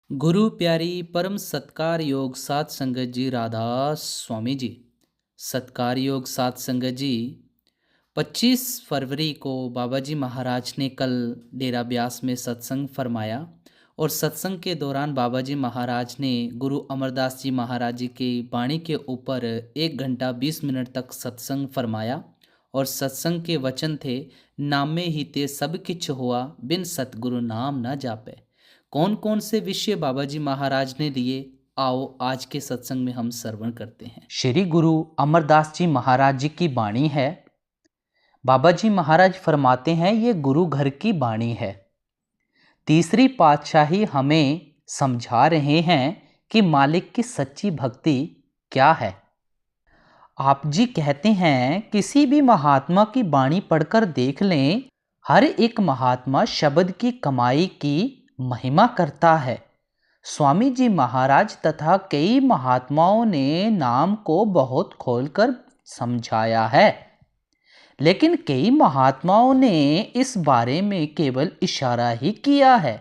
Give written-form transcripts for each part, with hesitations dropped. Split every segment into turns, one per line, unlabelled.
गुरु प्यारी परम सत्कार योग सात संगत जी राधा स्वामी जी। सत्कार योग सात संगत जी, 25 फरवरी को बाबा जी महाराज ने कल डेरा ब्यास में सत्संग फरमाया और सत्संग के दौरान बाबा जी महाराज ने गुरु अमरदास जी महाराज जी की वाणी के ऊपर 1 घंटा 20 मिनट तक सत्संग फरमाया और सत्संग के वचन थे, नामे ही ते सब किछ हुआ, बिन सतगुरु नाम न जापे। कौन कौन से विषय बाबा जी महाराज ने लिए, आओ आज के सत्संग में हम श्रवण करते हैं। श्री गुरु अमरदास जी महाराज जी की वाणी है। बाबा जी महाराज फरमाते हैं, ये गुरु घर की वाणी है। तीसरी पातशाही हमें समझा रहे हैं कि मालिक की सच्ची भक्ति क्या है। आप जी कहते हैं, किसी भी महात्मा की वाणी पढ़कर देख लें, हर एक महात्मा शब्द की कमाई की महिमा करता है। स्वामी जी महाराज तथा कई महात्माओं ने नाम को बहुत खोलकर समझाया है, लेकिन कई महात्माओं ने इस बारे में केवल इशारा ही किया है।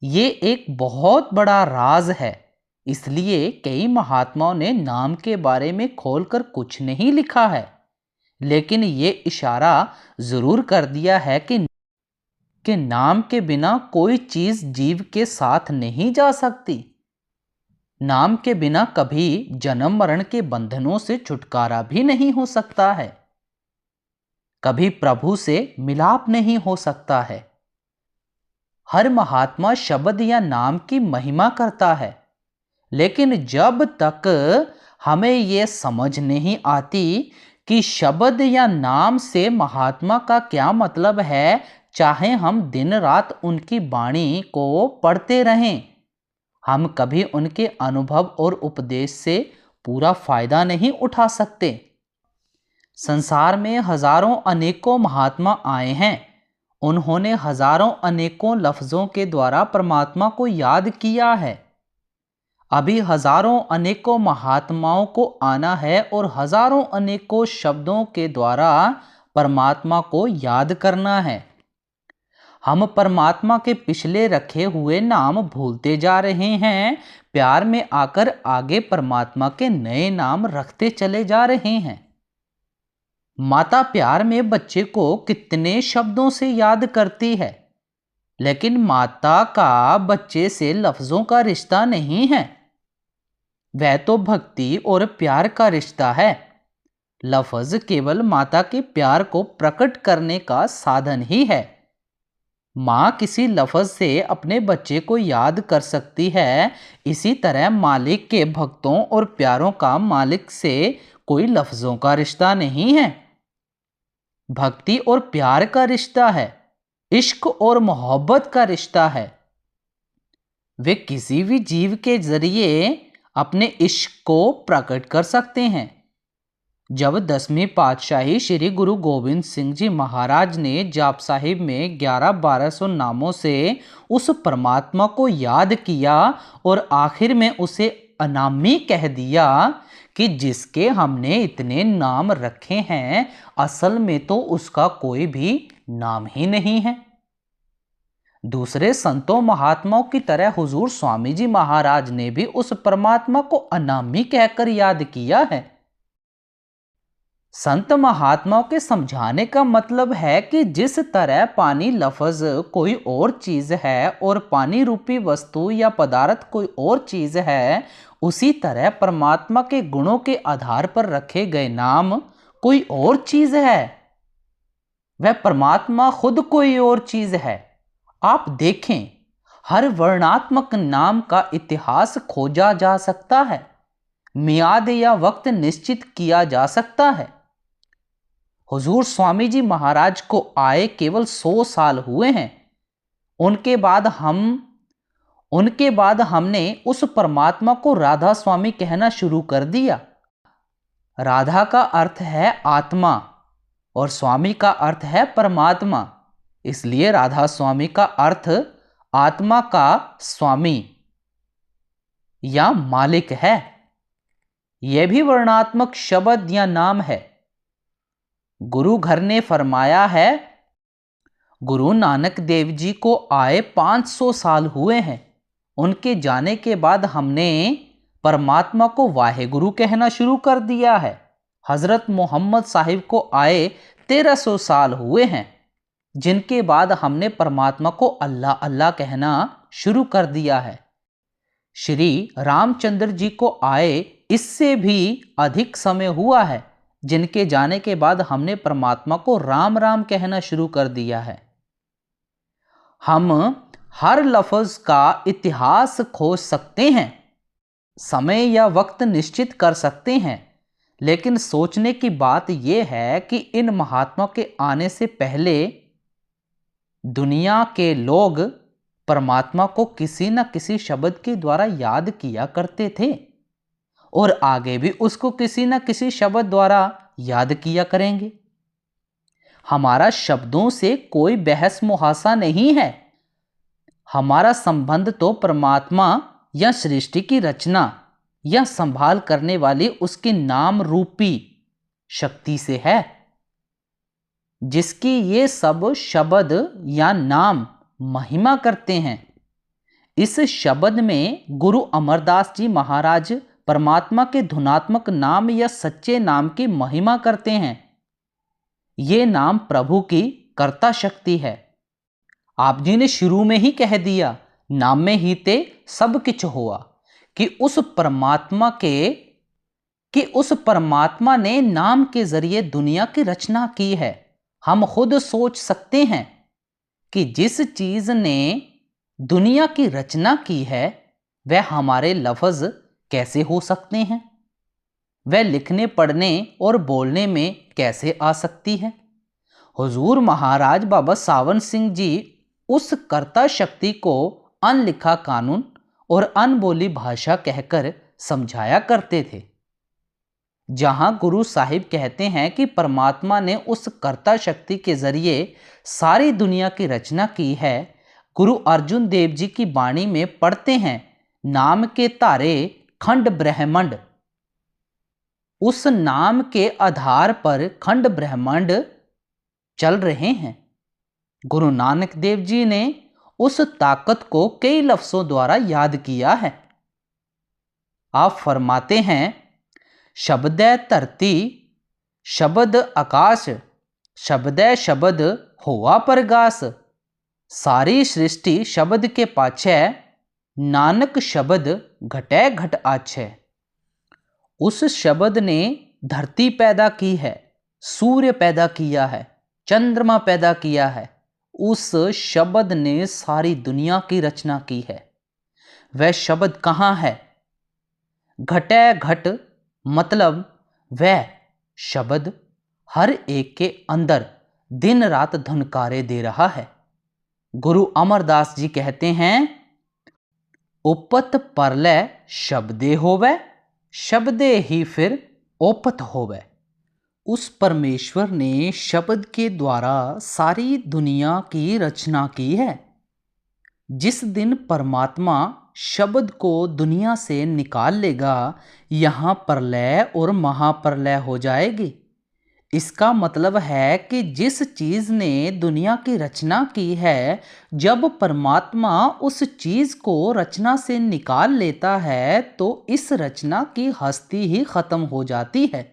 ये एक बहुत बड़ा राज है, इसलिए कई महात्माओं ने नाम के बारे में खोलकर कुछ नहीं लिखा है, लेकिन ये इशारा जरूर कर दिया है कि नाम के बिना कोई चीज जीव के साथ नहीं जा सकती। नाम के बिना कभी जन्म मरण के बंधनों से छुटकारा भी नहीं हो सकता है, कभी प्रभु से मिलाप नहीं हो सकता है। हर महात्मा शब्द या नाम की महिमा करता है, लेकिन जब तक हमें यह समझ नहीं आती कि शब्द या नाम से महात्मा का क्या मतलब है, चाहे हम दिन रात उनकी वाणी को पढ़ते रहें, हम कभी उनके अनुभव और उपदेश से पूरा फायदा नहीं उठा सकते। संसार में हजारों अनेकों महात्मा आए हैं, उन्होंने हजारों अनेकों लफ्जों के द्वारा परमात्मा को याद किया है। अभी हजारों अनेकों महात्माओं को आना है और हजारों अनेकों शब्दों के द्वारा परमात्मा को याद करना है। हम परमात्मा के पिछले रखे हुए नाम भूलते जा रहे हैं, प्यार में आकर आगे परमात्मा के नए नाम रखते चले जा रहे हैं। माता प्यार में बच्चे को कितने शब्दों से याद करती है, लेकिन माता का बच्चे से लफ्जों का रिश्ता नहीं है, वह तो भक्ति और प्यार का रिश्ता है। लफ्ज केवल माता के प्यार को प्रकट करने का साधन ही है। माँ किसी लफ्ज से अपने बच्चे को याद कर सकती है, इसी तरह मालिक के भक्तों और प्यारों का मालिक से कोई लफ्जों का रिश्ता नहीं है, भक्ति और प्यार का रिश्ता है, इश्क और मोहब्बत का रिश्ता है। वे किसी भी जीव के जरिए अपने इश्क को प्रकट कर सकते हैं। जब 10वीं पातशाही श्री गुरु गोविंद सिंह जी महाराज ने जाप साहिब में 11-1200 नामों से उस परमात्मा को याद किया और आखिर में उसे अनामी कह दिया कि जिसके हमने इतने नाम रखे हैं, असल में तो उसका कोई भी नाम ही नहीं है। दूसरे संतों महात्माओं की तरह हुजूर स्वामी जी महाराज ने भी उस परमात्मा को अनामी कहकर याद किया है। संत महात्माओं के समझाने का मतलब है कि जिस तरह पानी लफ्ज कोई और चीज है और पानी रूपी वस्तु या पदार्थ कोई और चीज है, उसी तरह परमात्मा के गुणों के आधार पर रखे गए नाम कोई और चीज है, वह परमात्मा खुद कोई और चीज है। आप देखें, हर वर्णात्मक नाम का इतिहास खोजा जा सकता है, मियाद या वक्त निश्चित किया जा सकता है। हुजूर स्वामी जी महाराज को आए केवल 100 साल हुए हैं। उनके बाद हमने उस परमात्मा को राधा स्वामी कहना शुरू कर दिया। राधा का अर्थ है आत्मा और स्वामी का अर्थ है परमात्मा, इसलिए राधा स्वामी का अर्थ आत्मा का स्वामी या मालिक है। यह भी वर्णात्मक शब्द या नाम है। गुरु घर ने फरमाया है, गुरु नानक देव जी को आए 500 साल हुए हैं। उनके जाने के बाद हमने परमात्मा को वाहेगुरु कहना शुरू कर दिया है। हजरत मोहम्मद साहिब को आए 1300 साल हुए हैं, जिनके बाद हमने परमात्मा को अल्लाह अल्लाह कहना शुरू कर दिया है। श्री रामचंद्र जी को आए इससे भी अधिक समय हुआ है, जिनके जाने के बाद हमने परमात्मा को राम राम कहना शुरू कर दिया है। हम हर लफ्ज का इतिहास खोज सकते हैं, समय या वक्त निश्चित कर सकते हैं, लेकिन सोचने की बात यह है कि इन महात्मा के आने से पहले दुनिया के लोग परमात्मा को किसी न किसी शब्द के द्वारा याद किया करते थे और आगे भी उसको किसी न किसी शब्द द्वारा याद किया करेंगे। हमारा शब्दों से कोई बहस मुहासा नहीं है। हमारा संबंध तो परमात्मा या सृष्टि की रचना या संभाल करने वाली उसकी नाम रूपी शक्ति से है, जिसकी ये सब शब्द या नाम महिमा करते हैं। इस शब्द में गुरु अमरदास जी महाराज परमात्मा के धुनात्मक नाम या सच्चे नाम की महिमा करते हैं। ये नाम प्रभु की कर्ता शक्ति है। आप जी ने शुरू में ही कह दिया, नाम में ही ते सब किछ हुआ, कि उस परमात्मा ने नाम के जरिए दुनिया की रचना की है। हम खुद सोच सकते हैं कि जिस चीज ने दुनिया की रचना की है वह हमारे लफ्ज कैसे हो सकते हैं, वह लिखने पढ़ने और बोलने में कैसे आ सकती है। हुजूर महाराज बाबा सावन सिंह जी उस कर्ता शक्ति को अनलिखा कानून और अनबोली भाषा कहकर समझाया करते थे। जहां गुरु साहिब कहते हैं कि परमात्मा ने उस कर्ता शक्ति के जरिए सारी दुनिया की रचना की है, गुरु अर्जुन देव जी की वाणी में पढ़ते हैं, नाम के तारे खंड ब्रह्मांड। उस नाम के आधार पर खंड ब्रह्मांड चल रहे हैं। गुरु नानक देव जी ने उस ताकत को कई लफ्जों द्वारा याद किया है। आप फरमाते हैं, शब्दै धरती शब्द आकाश, शब्दै शब्द होवा परगास। सारी सृष्टि शब्द के पाछे, नानक शब्द घटै घट आछे। उस शब्द ने धरती पैदा की है, सूर्य पैदा किया है, चंद्रमा पैदा किया है। उस शब्द ने सारी दुनिया की रचना की है। वह शब्द कहाँ है? घटै घट मतलब वह शब्द हर एक के अंदर दिन रात धुनकारे दे रहा है। गुरु अमरदास जी कहते हैं, उपत परलय शब्दे होवे, शब्दे ही फिर ओपत होवे। उस परमेश्वर ने शब्द के द्वारा सारी दुनिया की रचना की है। जिस दिन परमात्मा शब्द को दुनिया से निकाल लेगा, यहाँ प्रलय और महाप्रलय हो जाएगी। इसका मतलब है कि जिस चीज ने दुनिया की रचना की है, जब परमात्मा उस चीज को रचना से निकाल लेता है तो इस रचना की हस्ती ही खत्म हो जाती है।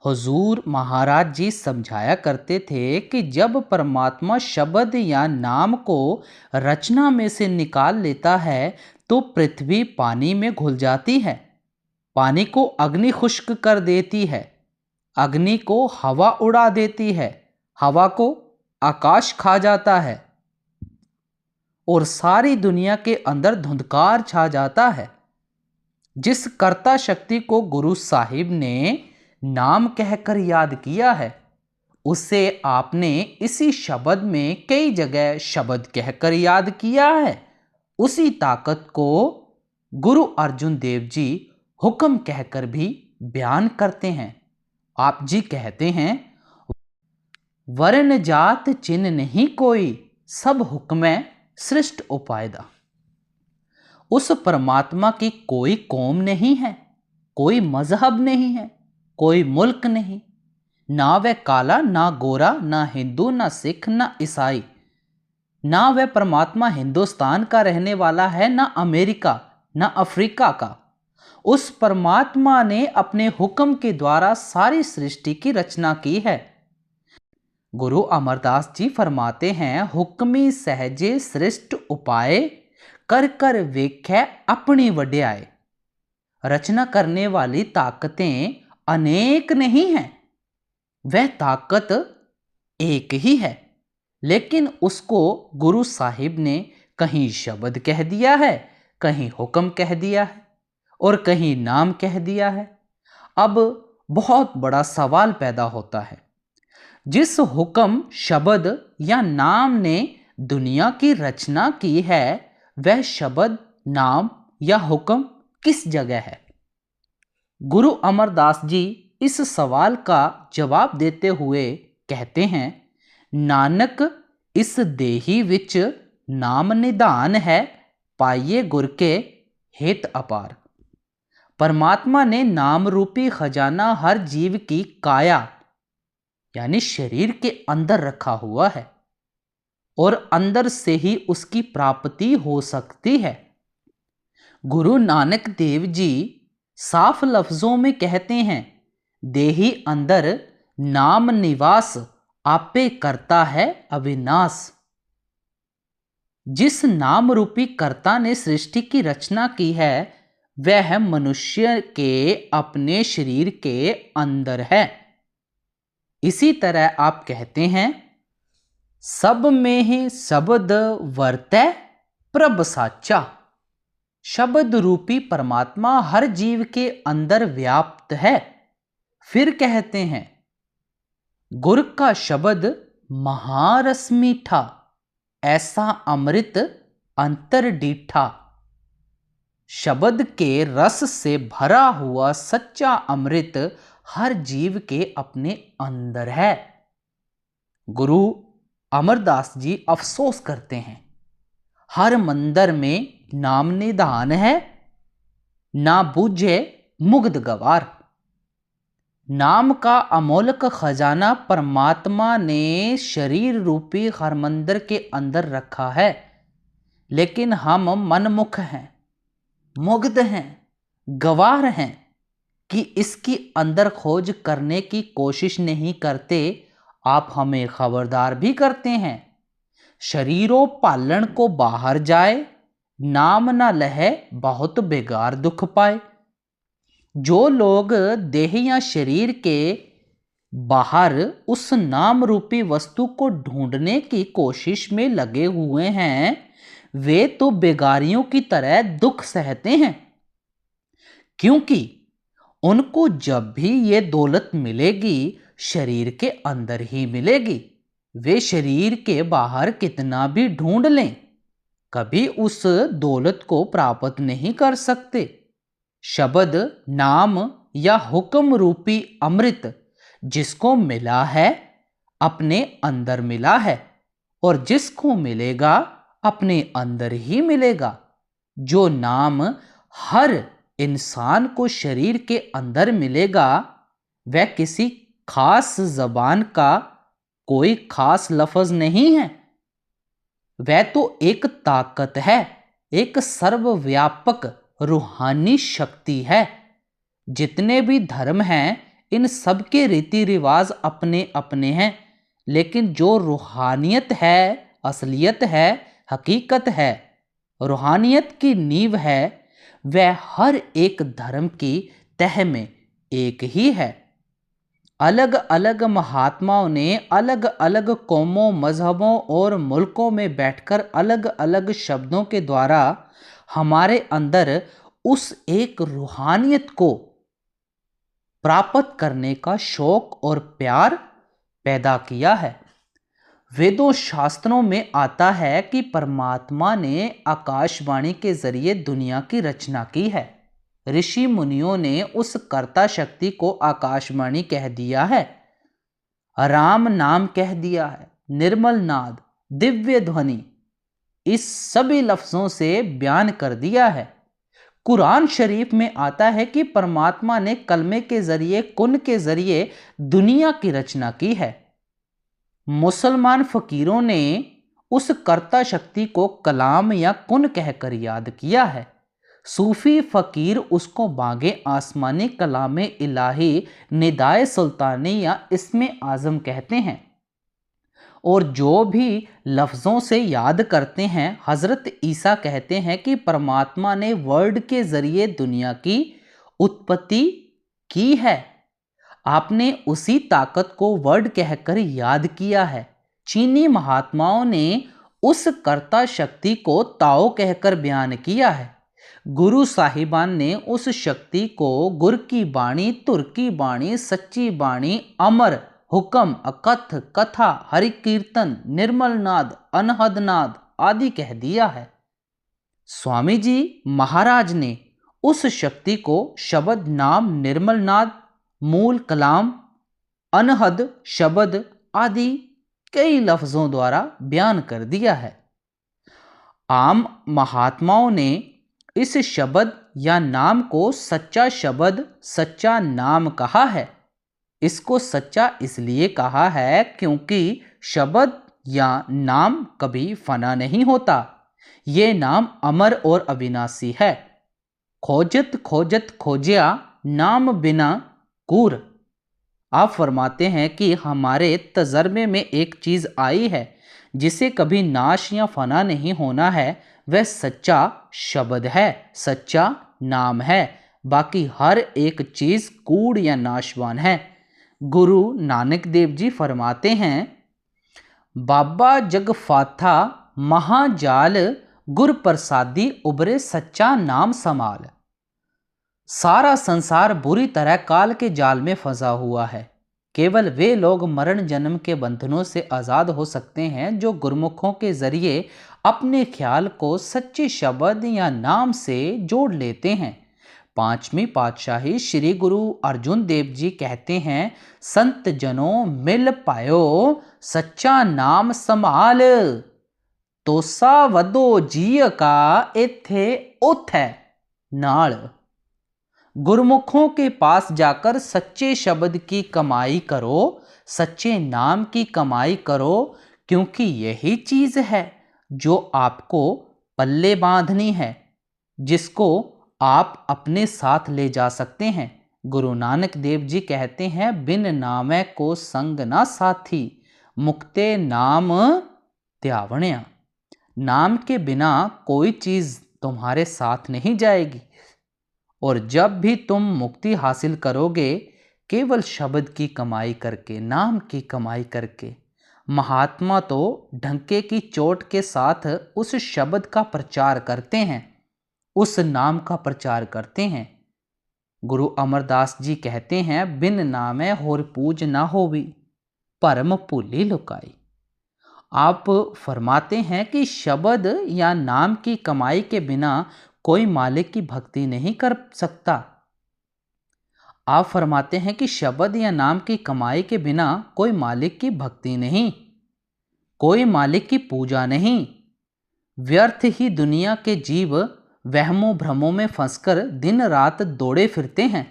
हुजूर महाराज जी समझाया करते थे कि जब परमात्मा शब्द या नाम को रचना में से निकाल लेता है तो पृथ्वी पानी में घुल जाती है, पानी को अग्नि खुश्क कर देती है, अग्नि को हवा उड़ा देती है, हवा को आकाश खा जाता है और सारी दुनिया के अंदर धुंधकार छा जाता है। जिस कर्ता शक्ति को गुरु साहिब ने नाम कहकर याद किया है, उसे आपने इसी शब्द में कई जगह शब्द कहकर याद किया है। उसी ताकत को गुरु अर्जुन देव जी हुक्म कहकर भी बयान करते हैं। आप जी कहते हैं, वर्ण जात चिन्ह नहीं कोई, सब हुक्म सृष्ट उपायदा। उस परमात्मा की कोई कौम नहीं है, कोई मजहब नहीं है, कोई मुल्क नहीं, ना वह काला ना गोरा, ना हिंदू ना सिख ना ईसाई। ना वह परमात्मा हिंदुस्तान का रहने वाला है, ना अमेरिका, ना अफ्रीका का। उस परमात्मा ने अपने हुक्म के द्वारा सारी सृष्टि की रचना की है। गुरु अमरदास जी फरमाते हैं, हुक्मी सहजे सृष्ट उपाय, कर कर वेख्य अपनी वड्याय। रचना करने वाली ताकतें अनेक नहीं हैं, वह ताकत एक ही है, लेकिन उसको गुरु साहिब ने कहीं शब्द कह दिया है, कहीं हुक्म कह दिया है और कहीं नाम कह दिया है। अब बहुत बड़ा सवाल पैदा होता है, जिस हुक्म, शब्द या नाम ने दुनिया की रचना की है, वह शब्द, नाम या हुक्म किस जगह है? गुरु अमरदास जी इस सवाल का जवाब देते हुए कहते हैं, नानक इस देही विच नाम निधान है, पाइए गुर के हित अपार। परमात्मा ने नाम रूपी खजाना हर जीव की काया यानी शरीर के अंदर रखा हुआ है और अंदर से ही उसकी प्राप्ति हो सकती है। गुरु नानक देव जी साफ लफ्जों में कहते हैं, देही अंदर नाम निवास आपे करता है अविनाश। जिस नाम रूपी कर्ता ने सृष्टि की रचना की है, वह मनुष्य के अपने शरीर के अंदर है। इसी तरह आप कहते हैं, सब में ही शब्द वर्तै प्रभ साचा। शब्द रूपी परमात्मा हर जीव के अंदर व्याप्त है। फिर कहते हैं, गुर का शब्द महारस मीठा, ऐसा अमृत अंतर डीठा। शब्द के रस से भरा हुआ सच्चा अमृत हर जीव के अपने अंदर है। गुरु अमरदास जी अफसोस करते हैं, हर मंदिर में नाम निधान है, ना बूझे मुग्ध गवार। नाम का अमोलक खजाना परमात्मा ने शरीर रूपी हर मंदिर के अंदर रखा है, लेकिन हम मनमुख हैं, मुग्ध हैं, गवार हैं कि इसकी अंदर खोज करने की कोशिश नहीं करते। आप हमें खबरदार भी करते हैं, शरीरों पालन को बाहर जाए, नाम न लहे बहुत बेगार दुख पाए। जो लोग देह या शरीर के बाहर उस नाम रूपी वस्तु को ढूंढने की कोशिश में लगे हुए हैं, वे तो बेगारियों की तरह दुख सहते हैं, क्योंकि उनको जब भी ये दौलत मिलेगी, शरीर के अंदर ही मिलेगी। वे शरीर के बाहर कितना भी ढूंढ लें, कभी उस दौलत को प्राप्त नहीं कर सकते। शब्द, नाम या हुक्म रूपी अमृत जिसको मिला है, अपने अंदर मिला है, और जिसको मिलेगा अपने अंदर ही मिलेगा। जो नाम हर इंसान को शरीर के अंदर मिलेगा, वह किसी खास जबान का कोई खास लफ्ज नहीं है, वह तो एक ताकत है, एक सर्वव्यापक रूहानी शक्ति है। जितने भी धर्म हैं, इन सब के रीति रिवाज अपने अपने हैं, लेकिन जो रूहानियत है, असलियत है, हकीकत है, रूहानियत की नींव है, वह हर एक धर्म की तह में एक ही है। अलग अलग महात्माओं ने अलग अलग कौमों, मजहबों और मुल्कों में बैठकर अलग अलग शब्दों के द्वारा हमारे अंदर उस एक रूहानियत को प्राप्त करने का शौक और प्यार पैदा किया है। वेदों शास्त्रों में आता है कि परमात्मा ने आकाशवाणी के जरिए दुनिया की रचना की है। ऋषि मुनियों ने उस कर्ता शक्ति को आकाशवाणी कह दिया है, राम नाम कह दिया है, निर्मल नाद, दिव्य ध्वनि, इस सभी लफ्जों से बयान कर दिया है। कुरान शरीफ में आता है कि परमात्मा ने कलमे के जरिए, कुन के जरिए दुनिया की रचना की है। मुसलमान फकीरों ने उस कर्ता शक्ति को कलाम या कुन कहकर याद किया है। सूफी फकीर उसको बागे आसमानी कलाम इलाही निदाए सुल्तानी या इस्मे आज़म कहते हैं। और जो भी लफ्ज़ों से याद करते हैं, हज़रत ईसा कहते हैं कि परमात्मा ने वर्ड के ज़रिए दुनिया की उत्पत्ति की है। आपने उसी ताकत को वर्ड कहकर याद किया है। चीनी महात्माओं ने उस कर्ता शक्ति को ताओ कहकर बयान किया है। गुरु साहिबान ने उस शक्ति को गुर की बाणी, तुर की बाणी, सच्ची बाणी, अमर, हुक्म, अकथ, कथा, हरि कीर्तन, निर्मल नाद, अनहद नाद आदि कह दिया है। स्वामी जी महाराज ने उस शक्ति को शब्द, नाम, निर्मल नाद, मूल कलाम, अनहद शब्द आदि कई लफ्जों द्वारा बयान कर दिया है। आम महात्माओं ने इस शब्द या नाम को सच्चा शब्द, सच्चा नाम कहा है। इसको सच्चा इसलिए कहा है क्योंकि शब्द या नाम कभी फना नहीं होता। ये नाम अमर और अविनाशी है। खोजत खोजत खोजिया नाम बिना कूर। आप फरमाते हैं कि हमारे तजर्बे में एक चीज़ आई है जिसे कभी नाश या फना नहीं होना है, वह सच्चा शब्द है, सच्चा नाम है। बाकी हर एक चीज़ कूड़ या नाशवान है। गुरु नानक देव जी फरमाते हैं, बाबा जग फाथा महाजाल, गुर प्रसादी उबरे सच्चा नाम समाल। सारा संसार बुरी तरह काल के जाल में फंसा हुआ है। केवल वे लोग मरण जन्म के बंधनों से आज़ाद हो सकते हैं जो गुरमुखों के जरिए अपने ख्याल को सच्चे शब्द या नाम से जोड़ लेते हैं। पांचवी पातशाही श्री गुरु अर्जुन देव जी कहते हैं, संत जनों मिल पायो सच्चा नाम संभाल, तोसा वदो जीय का इथे उथ है नाल। गुरमुखों के पास जाकर सच्चे शब्द की कमाई करो, सच्चे नाम की कमाई करो, क्योंकि यही चीज़ है जो आपको पल्ले बांधनी है, जिसको आप अपने साथ ले जा सकते हैं। गुरु नानक देव जी कहते हैं, बिन नामै को संग ना साथी, मुक्ते नाम त्यावण्या। नाम के बिना कोई चीज़ तुम्हारे साथ नहीं जाएगी। और जब भी तुम मुक्ति हासिल करोगे, केवल शब्द की कमाई करके, नाम की कमाई करके। महात्मा तो ढंके की चोट के साथ उस शब्द का प्रचार करते हैं, उस नाम का प्रचार करते हैं। गुरु अमरदास जी कहते हैं, बिन नामे होर पूज ना होवी, परम भूली लुकाई। आप फरमाते हैं कि शब्द या नाम की कमाई के बिना कोई मालिक की भक्ति नहीं कर सकता। आप फरमाते हैं कि शब्द या नाम की कमाई के बिना कोई मालिक की भक्ति नहीं, कोई मालिक की पूजा नहीं। व्यर्थ ही दुनिया के जीव वहमों भ्रमों में फंसकर दिन रात दौड़े फिरते हैं।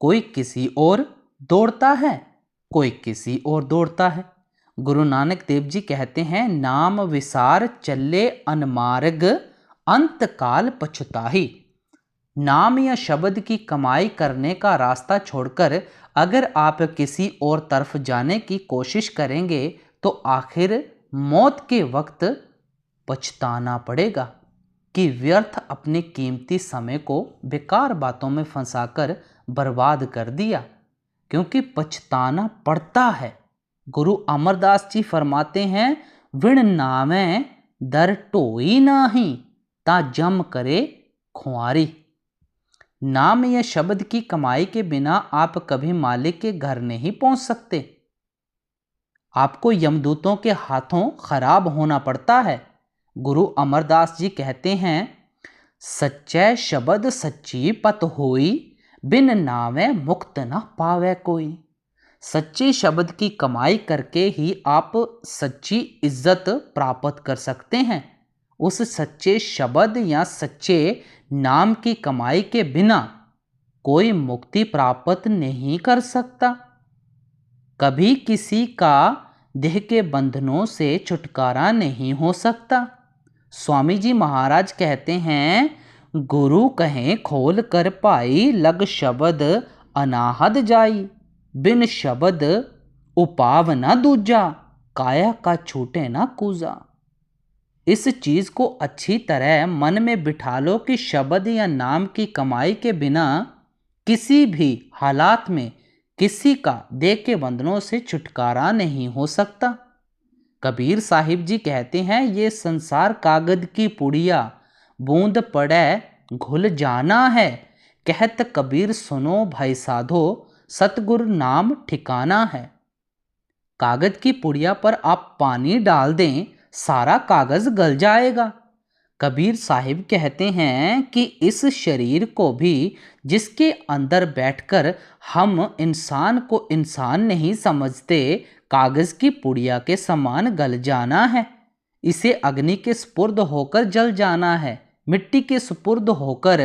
कोई किसी और दौड़ता है, कोई किसी और दौड़ता है। गुरु नानक देव जी कहते हैं, नाम विसार चले अनमार्ग, अंत काल पछताही। नाम या शब्द की कमाई करने का रास्ता छोड़कर अगर आप किसी और तरफ जाने की कोशिश करेंगे तो आखिर मौत के वक्त पछताना पड़ेगा कि व्यर्थ अपने कीमती समय को बेकार बातों में फंसाकर बर्बाद कर दिया, क्योंकि पछताना पड़ता है। गुरु अमरदास जी फरमाते हैं, विण नामे दर टोई नाही, ता जम करे खुआरी। नाम या शब्द की कमाई के बिना आप कभी मालिक के घर नहीं पहुंच सकते। आपको यमदूतों के हाथों खराब होना पड़ता है। गुरु अमरदास जी कहते हैं, सच्चे शब्द सच्ची पत होई, बिन नावे मुक्त न पावे कोई। सच्चे शब्द की कमाई करके ही आप सच्ची इज्जत प्राप्त कर सकते हैं। उस सच्चे शब्द या सच्चे नाम की कमाई के बिना कोई मुक्ति प्राप्त नहीं कर सकता। कभी किसी का देह के बंधनों से छुटकारा नहीं हो सकता। स्वामी जी महाराज कहते हैं, गुरु कहें खोल कर पाई, लग शब्द अनाहद जाई, बिन शब्द उपाव न दूजा, काया का छूटे ना कूजा। इस चीज को अच्छी तरह मन में बिठा लो कि शब्द या नाम की कमाई के बिना किसी भी हालात में किसी का देह के बंधनों से छुटकारा नहीं हो सकता। कबीर साहिब जी कहते हैं, ये संसार कागज की पुड़िया, बूंद पड़े घुल जाना है। कहत कबीर सुनो भाई साधो, सतगुरु नाम ठिकाना है। कागज की पुड़िया पर आप पानी डाल दें, सारा कागज गल जाएगा। कबीर साहिब कहते हैं कि इस शरीर को भी जिसके अंदर बैठकर हम इंसान को इंसान नहीं समझते, कागज की पुड़िया के समान गल जाना है। इसे अग्नि के सुपुर्द होकर जल जाना है, मिट्टी के सुपुर्द होकर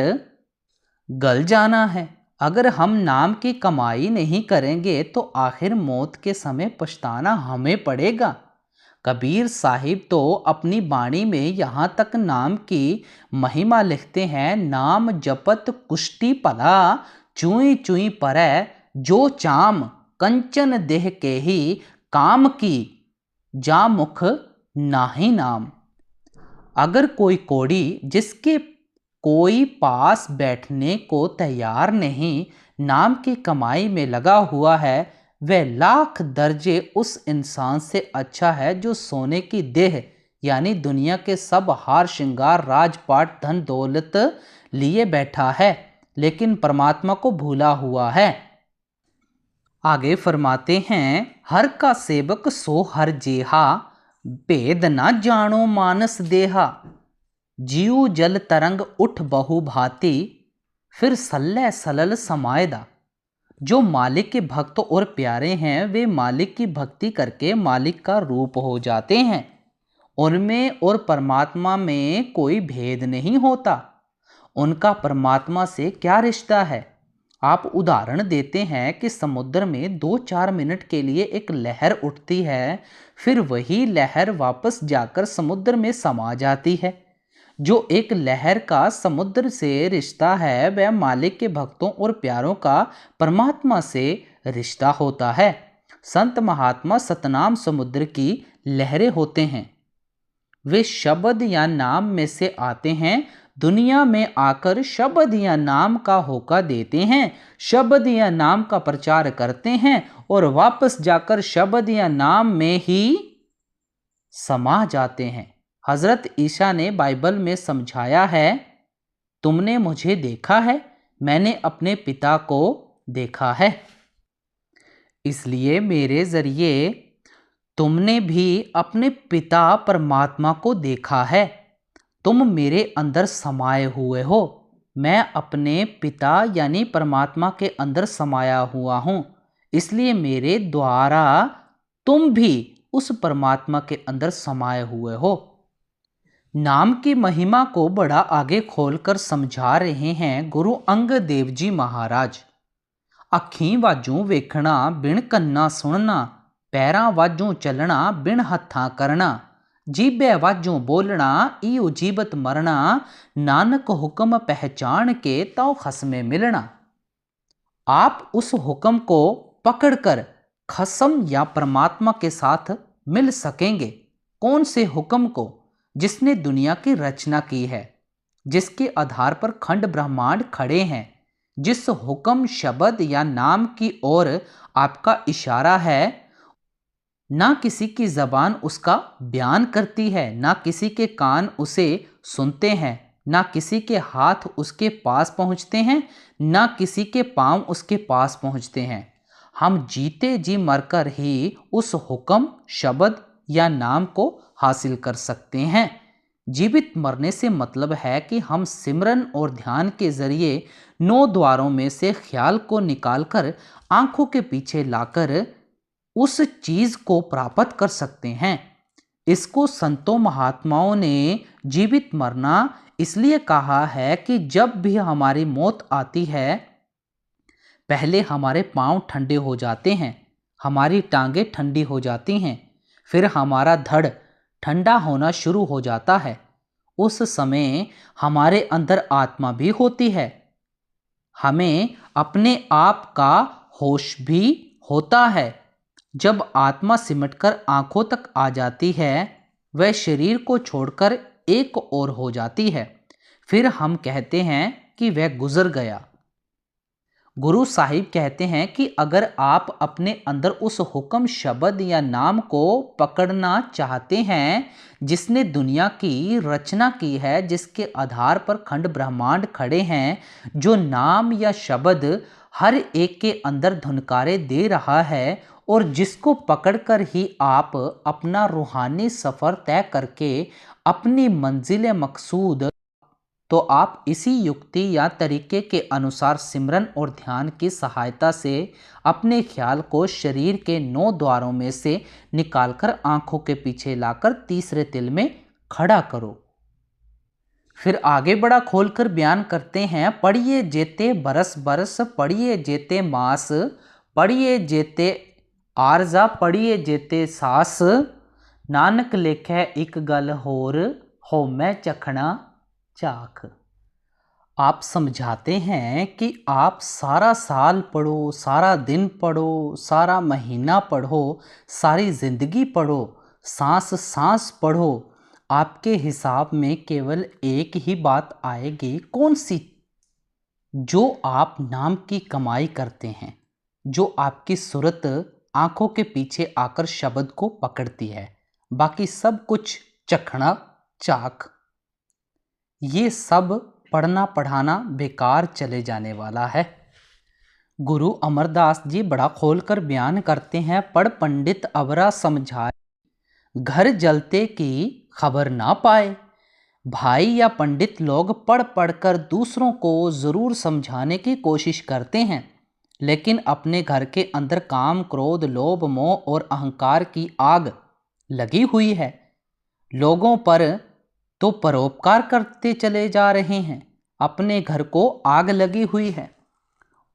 गल जाना है। अगर हम नाम की कमाई नहीं करेंगे तो आखिर मौत के समय पछताना हमें पड़ेगा। कबीर साहिब तो अपनी बाणी में यहाँ तक नाम की महिमा लिखते हैं, नाम जपत कुष्टि पला, चुई चुई परै जो चाम, कंचन देह के ही काम की, जा मुख नाही नाम। अगर कोई कोड़ी जिसके कोई पास बैठने को तैयार नहीं, नाम की कमाई में लगा हुआ है, वह लाख दर्जे उस इंसान से अच्छा है जो सोने की देह यानी दुनिया के सब हार श्रृंगार राजपाट धन दौलत लिए बैठा है, लेकिन परमात्मा को भूला हुआ है। आगे फरमाते हैं, हर का सेवक सो हर जेहा, भेद ना जानो मानस देहा, जीव जल तरंग उठ बहु भांति, फिर सल्ले सलल समायदा। जो मालिक के भक्त और प्यारे हैं वे मालिक की भक्ति करके मालिक का रूप हो जाते हैं। उनमें और परमात्मा में कोई भेद नहीं होता। उनका परमात्मा से क्या रिश्ता है? आप उदाहरण देते हैं कि समुद्र में 2-4 मिनट के लिए एक लहर उठती है, फिर वही लहर वापस जाकर समुद्र में समा जाती है। जो एक लहर का समुद्र से रिश्ता है, वह मालिक के भक्तों और प्यारों का परमात्मा से रिश्ता होता है। संत महात्मा सतनाम समुद्र की लहरें होते हैं। वे शब्द या नाम में से आते हैं, दुनिया में आकर शब्द या नाम का होका देते हैं, शब्द या नाम का प्रचार करते हैं और वापस जाकर शब्द या नाम में ही समा जाते हैं। हजरत ईसा ने बाइबल में समझाया है, तुमने मुझे देखा है, मैंने अपने पिता को देखा है। इसलिए मेरे जरिए तुमने भी अपने पिता परमात्मा को देखा है। तुम मेरे अंदर समाये हुए हो, मैं अपने पिता यानी परमात्मा के अंदर समाया हुआ हूँ, इसलिए मेरे द्वारा तुम भी उस परमात्मा के अंदर समाये हुए हो। नाम की महिमा को बड़ा आगे खोलकर समझा रहे हैं गुरु अंगद देव जी महाराज। अखीं वाजों वेखना बिन कन्ना सुनना, पैरां वाजों चलना बिन हत्थां करना, जीभे वाजों बोलना इयो जीवत मरना, नानक हुक्म पहचान के तौ खसमे मिलना। आप उस हुक्म को पकड़कर खसम या परमात्मा के साथ मिल सकेंगे। कौन से हुक्म को? जिसने दुनिया की रचना की है, जिसके आधार पर खंड ब्रह्मांड खड़े हैं, जिस हुक्म शब्द या नाम की ओर आपका इशारा है, ना किसी की जबान उसका बयान करती है, ना किसी के कान उसे सुनते हैं, ना किसी के हाथ उसके पास पहुंचते हैं, ना किसी के पांव उसके पास पहुंचते हैं। हम जीते जी मरकर ही उस हुक्म शब्द या नाम को हासिल कर सकते हैं। जीवित मरने से मतलब है कि हम सिमरन और ध्यान के जरिए 9 द्वारों में से ख्याल को निकालकर आंखों के पीछे लाकर उस चीज को प्राप्त कर सकते हैं। इसको संतों महात्माओं ने जीवित मरना इसलिए कहा है कि जब भी हमारी मौत आती है, पहले हमारे पांव ठंडे हो जाते हैं, हमारी टांगें ठंडी हो जाती हैं, फिर हमारा धड़ ठंडा होना शुरू हो जाता है। उस समय हमारे अंदर आत्मा भी होती है। हमें अपने आप का होश भी होता है। जब आत्मा सिमटकर आंखों तक आ जाती है, वह शरीर को छोड़कर एक और हो जाती है। फिर हम कहते हैं कि वह गुजर गया। गुरु साहिब कहते हैं कि अगर आप अपने अंदर उस हुक्म शब्द या नाम को पकड़ना चाहते हैं जिसने दुनिया की रचना की है, जिसके आधार पर खंड ब्रह्मांड खड़े हैं, जो नाम या शब्द हर एक के अंदर धुनकारे दे रहा है और जिसको पकड़कर ही आप अपना रूहानी सफ़र तय करके अपनी मंजिल मकसूद, तो आप इसी युक्ति या तरीके के अनुसार सिमरन और ध्यान की सहायता से अपने ख्याल को शरीर के 9 द्वारों में से निकालकर आंखों के पीछे लाकर तीसरे तिल में खड़ा करो। फिर आगे बड़ा खोलकर बयान करते हैं, पढ़िए जेते बरस बरस, पढ़िए जेते मास, पढ़िए जेते आरजा, पढ़िए जेते सास, नानक लेखै एक गल होर, हो मैं चखना चाख। आप समझाते हैं कि आप सारा साल पढ़ो, सारा दिन पढ़ो, सारा महीना पढ़ो, सारी जिंदगी पढ़ो, सांस सांस पढ़ो, आपके हिसाब में केवल एक ही बात आएगी। कौन सी? जो आप नाम की कमाई करते हैं, जो आपकी सूरत आंखों के पीछे आकर शब्द को पकड़ती है। बाकी सब कुछ चखना चाक। ये सब पढ़ना पढ़ाना बेकार चले जाने वाला है। गुरु अमरदास जी बड़ा खोलकर बयान करते हैं, पढ़ पंडित अवरा समझाए, घर जलते की खबर ना पाए। भाई या पंडित लोग पढ़ पढ़कर दूसरों को ज़रूर समझाने की कोशिश करते हैं, लेकिन अपने घर के अंदर काम, क्रोध, लोभ, मोह और अहंकार की आग लगी हुई है। लोगों पर तो परोपकार करते चले जा रहे हैं, अपने घर को आग लगी हुई है।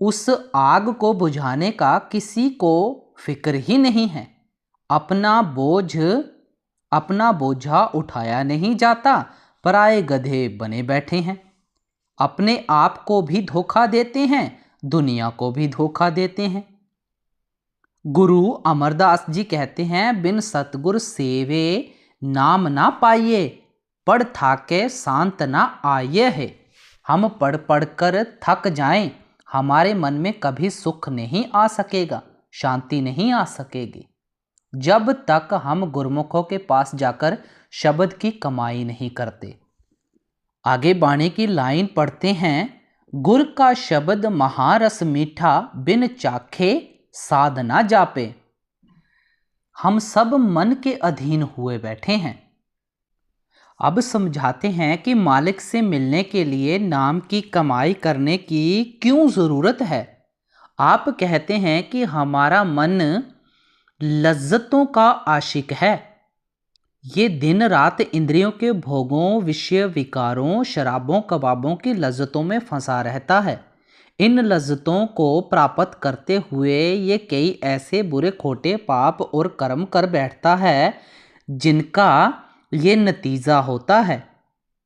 उस आग को बुझाने का किसी को फिक्र ही नहीं है। अपना बोझा उठाया नहीं जाता, पराए गधे बने बैठे हैं। अपने आप को भी धोखा देते हैं, दुनिया को भी धोखा देते हैं। गुरु अमरदास जी कहते हैं, बिन सतगुर सेवे नाम ना पाइए, पढ़ थाके शांत ना आए है। हम पढ़ पढ़ कर थक जाएं, हमारे मन में कभी सुख नहीं आ सकेगा, शांति नहीं आ सकेगी, जब तक हम गुरमुखों के पास जाकर शब्द की कमाई नहीं करते। आगे बाणी की लाइन पढ़ते हैं, गुर का शब्द महारस मीठा, बिन चाखे साध ना जापे। हम सब मन के अधीन हुए बैठे हैं। अब समझाते हैं कि मालिक से मिलने के लिए नाम की कमाई करने की क्यों ज़रूरत है। आप कहते हैं कि हमारा मन लज्जतों का आशिक है। ये दिन रात इंद्रियों के भोगों, विषय विकारों, शराबों, कबाबों की लज्जतों में फंसा रहता है। इन लज्जतों को प्राप्त करते हुए ये कई ऐसे बुरे खोटे पाप और कर्म कर बैठता है, जिनका ये नतीजा होता है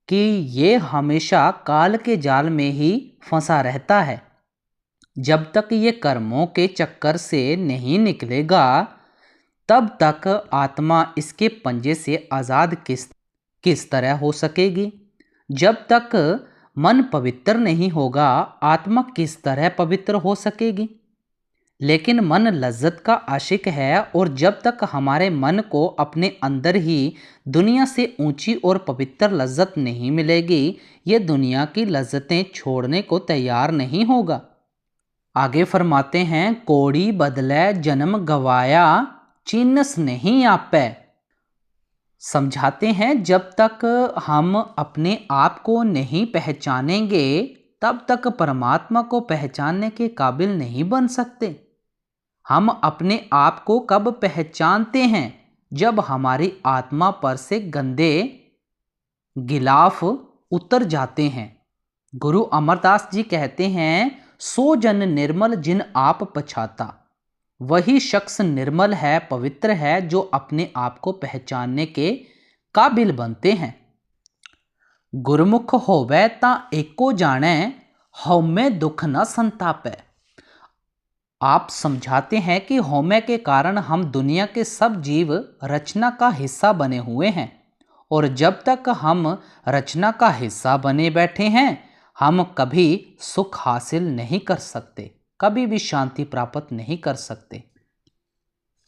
कि ये हमेशा काल के जाल में ही फंसा रहता है। जब तक ये कर्मों के चक्कर से नहीं निकलेगा, तब तक आत्मा इसके पंजे से आज़ाद किस तरह हो सकेगी। जब तक मन पवित्र नहीं होगा, आत्मा किस तरह पवित्र हो सकेगी। लेकिन मन लज्जत का आशिक है, और जब तक हमारे मन को अपने अंदर ही दुनिया से ऊंची और पवित्र लज्जत नहीं मिलेगी, ये दुनिया की लज्जतें छोड़ने को तैयार नहीं होगा। आगे फरमाते हैं, कोड़ी बदले जन्म गवाया, चिन्हस नहीं आपे। समझाते हैं, जब तक हम अपने आप को नहीं पहचानेंगे, तब तक परमात्मा को पहचानने के काबिल नहीं बन सकते। हम अपने आप को कब पहचानते हैं? जब हमारी आत्मा पर से गंदे गिलाफ उतर जाते हैं। गुरु अमरदास जी कहते हैं, सो जन निर्मल जिन आप पछाता, वही शख्स निर्मल है, पवित्र है, जो अपने आप को पहचानने के काबिल बनते हैं। गुरमुख होवे ता एको जाने, हउमय दुख न संतापै। आप समझाते हैं कि होमे के कारण हम दुनिया के सब जीव रचना का हिस्सा बने हुए हैं, और जब तक हम रचना का हिस्सा बने बैठे हैं हम कभी सुख हासिल नहीं कर सकते, कभी भी शांति प्राप्त नहीं कर सकते।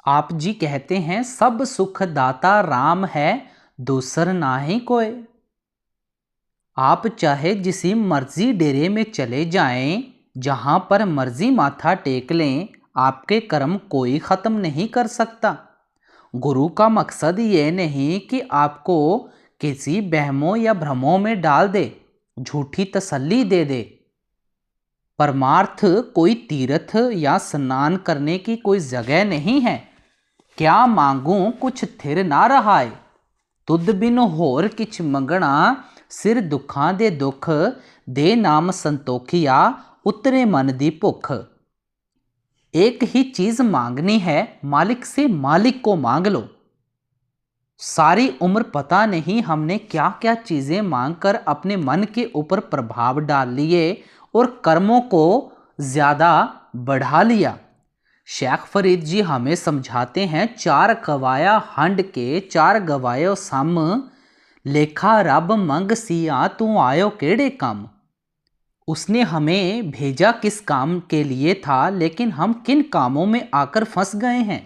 आप जी कहते हैं सब सुख दाता राम है, दूसर नाही कोई। आप चाहे जिसी मर्जी डेरे में चले जाएं, जहां पर मर्जी माथा टेक लें, आपके कर्म कोई ख़त्म नहीं कर सकता। गुरु का मकसद ये नहीं कि आपको किसी बहमों या भ्रमों में डाल दे, झूठी तसल्ली दे दे। परमार्थ कोई तीर्थ या स्नान करने की कोई जगह नहीं है। क्या मांगूं कुछ थिर ना रहाए, तुद बिन होर किछ मंगना, सिर दुखां दे दुख, दे नाम संतोखिया, उतरे मन दी भुख। एक ही चीज मांगनी है, मालिक से मालिक को मांग लो। सारी उम्र पता नहीं हमने क्या क्या चीजें मांगकर अपने मन के ऊपर प्रभाव डाल लिए और कर्मों को ज्यादा बढ़ा लिया। शेख फरीद जी हमें समझाते हैं, चार गवाया हंड के चार गवायो सम, लेखा रब मंग सिया तू आयो केड़े काम। उसने हमें भेजा किस काम के लिए था, लेकिन हम किन कामों में आकर फंस गए हैं।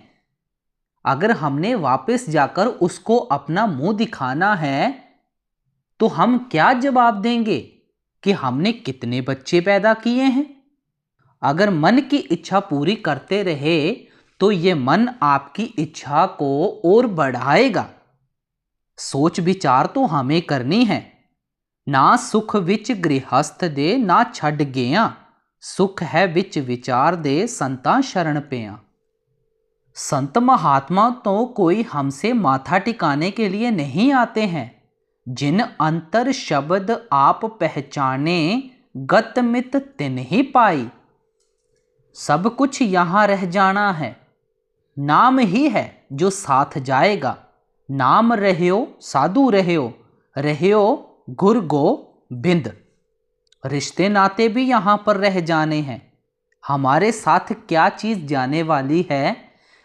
अगर हमने वापस जाकर उसको अपना मुंह दिखाना है तो हम क्या जवाब देंगे कि हमने कितने बच्चे पैदा किए हैं। अगर मन की इच्छा पूरी करते रहे तो ये मन आपकी इच्छा को और बढ़ाएगा। सोच विचार तो हमें करनी है। ना सुख विच गृहस्थ दे ना छड़ गया, सुख है विच विचार दे संतां शरण पिया। संत महात्मा तो कोई हमसे माथा टिकाने के लिए नहीं आते हैं। जिन अंतर शब्द आप पहचाने, गत मित तिन ही पाई। सब कुछ यहां रह जाना है, नाम ही है जो साथ जाएगा। नाम रह्यो साधु रह्यो, रह्यो गुर गोबिंद। रिश्ते नाते भी यहां पर रह जाने हैं। हमारे साथ क्या चीज जाने वाली है,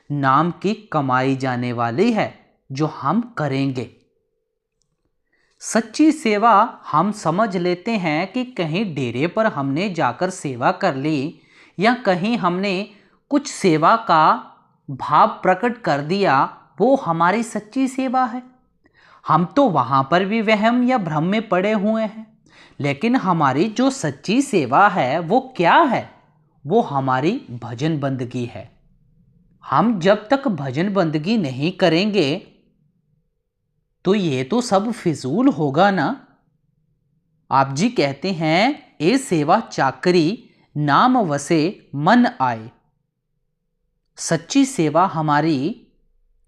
नाम की कमाई जाने वाली है जो हम करेंगे। सच्ची सेवा हम समझ लेते हैं कि कहीं डेरे पर हमने जाकर सेवा कर ली या कहीं हमने कुछ सेवा का भाव प्रकट कर दिया, वो हमारी सच्ची सेवा है। हम तो वहां पर भी वहम या भ्रम में पड़े हुए हैं, लेकिन हमारी जो सच्ची सेवा है वो क्या है? वो हमारी भजन बंदगी है। हम जब तक भजन बंदगी नहीं करेंगे तो ये तो सब फिजूल होगा ना। आप जी कहते हैं, ए सेवा चाकरी नाम वसे मन आए। सच्ची सेवा हमारी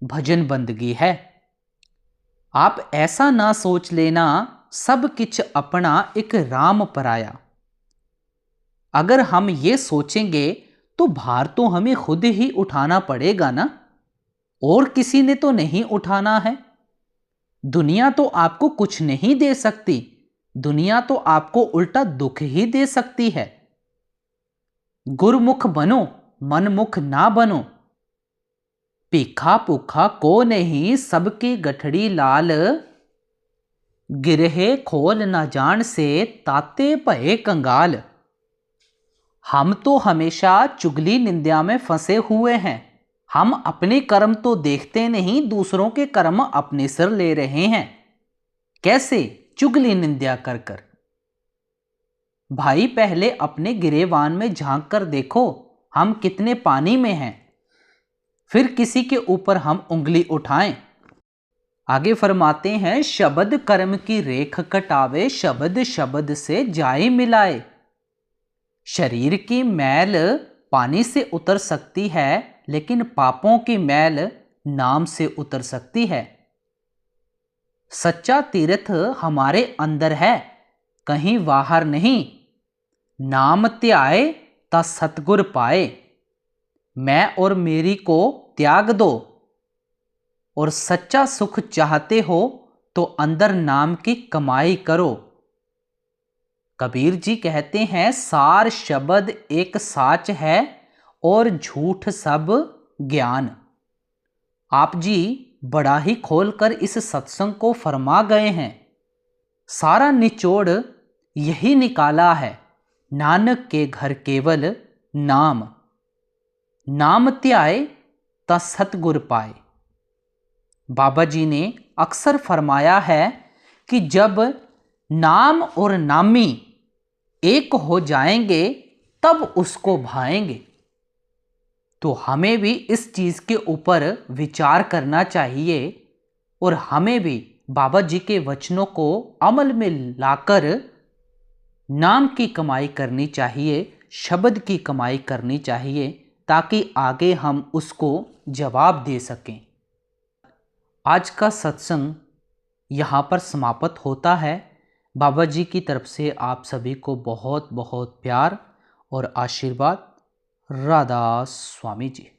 भजन बंदगी है। आप ऐसा ना सोच लेना सब किछ अपना एक राम पराया। अगर हम ये सोचेंगे तो भार तो हमें खुद ही उठाना पड़ेगा ना, और किसी ने तो नहीं उठाना है। दुनिया तो आपको कुछ नहीं दे सकती, दुनिया तो आपको उल्टा दुख ही दे सकती है। गुरमुख बनो, मनमुख ना बनो। भीखा भूखा को नहीं, सबकी गठड़ी लाल। गिरहे खोल न जान से, ताते भये कंगाल। हम तो हमेशा चुगली निंदा में फंसे हुए हैं। हम अपने कर्म तो देखते नहीं, दूसरों के कर्म अपने सिर ले रहे हैं। कैसे? चुगली निंदा कर कर। भाई पहले अपने गिरेबान में झांक कर देखो, हम कितने पानी में हैं, फिर किसी के ऊपर हम उंगली उठाएं। आगे फरमाते हैं, शब्द कर्म की रेख कटावे, शब्द शब्द से जाए मिलाए। शरीर की मैल पानी से उतर सकती है, लेकिन पापों की मैल नाम से उतर सकती है। सच्चा तीर्थ हमारे अंदर है, कहीं बाहर नहीं। नाम त्याए ता सतगुर पाए। मैं और मेरी को त्याग दो, और सच्चा सुख चाहते हो तो अंदर नाम की कमाई करो। कबीर जी कहते हैं, सार शब्द एक साच है और झूठ सब ज्ञान। आप जी बड़ा ही खोलकर इस सत्संग को फरमा गए हैं। सारा निचोड़ यही निकाला है, नानक के घर केवल नाम, नाम त्याए ता सतगुर पाए। बाबा जी ने अक्सर फरमाया है कि जब नाम और नामी एक हो जाएंगे तब उसको भाएंगे। तो हमें भी इस चीज़ के ऊपर विचार करना चाहिए और हमें भी बाबा जी के वचनों को अमल में लाकर नाम की कमाई करनी चाहिए, शब्द की कमाई करनी चाहिए, ताकि आगे हम उसको जवाब दे सकें। आज का सत्संग यहाँ पर समाप्त होता है। बाबा जी की तरफ से आप सभी को बहुत बहुत प्यार और आशीर्वाद। राधा स्वामी जी।